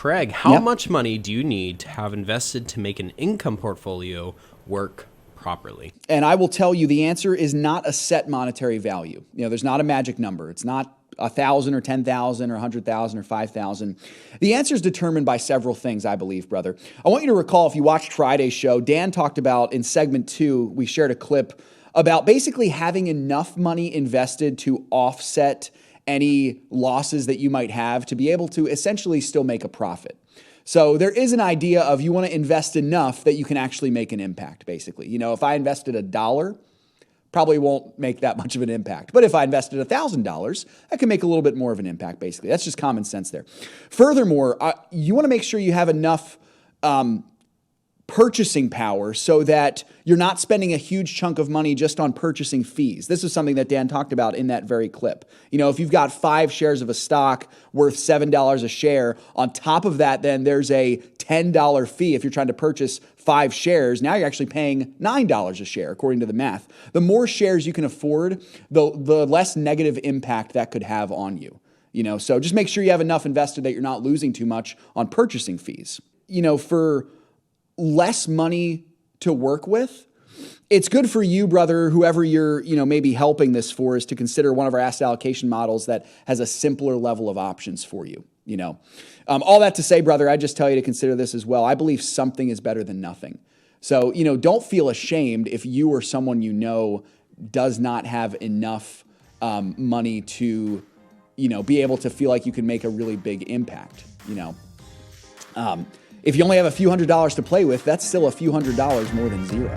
Craig, how Yep. much money do you need to have invested to make an income portfolio work properly? And I will tell you the answer is not a set monetary value. There's not a magic number. It's not 1,000 or 10,000 or 100,000 or 5,000. The answer is determined by several things, I believe, brother. I want you to recall, if you watched Friday's show, Dan talked about in segment 2, we shared a clip about basically having enough money invested to offset any losses that you might have to be able to essentially still make a profit. So there is an idea of you want to invest enough that you can actually make an impact, basically. If I invested $1, probably won't make that much of an impact. But if I invested $1,000, I can make a little bit more of an impact, basically. That's just common sense there. Furthermore, you want to make sure you have enough purchasing power so that you're not spending a huge chunk of money just on purchasing fees. This is something that Dan talked about in that very clip. If you've got 5 shares of a stock worth $7 a share, on top of that, then there's a $10 fee if you're trying to purchase 5 shares. Now you're actually paying $9 a share, according to the math. The more shares you can afford, the less negative impact that could have on you. So just make sure you have enough invested that you're not losing too much on purchasing fees. For less money to work with, it's good for you, brother, whoever you're, maybe helping this for, is to consider one of our asset allocation models that has a simpler level of options for you. All that to say, brother, I just tell you to consider this as well. I believe something is better than nothing. So, don't feel ashamed if you or someone does not have enough money to, be able to feel like you can make a really big impact. If you only have a few $100s to play with, that's still a few $100s more than zero.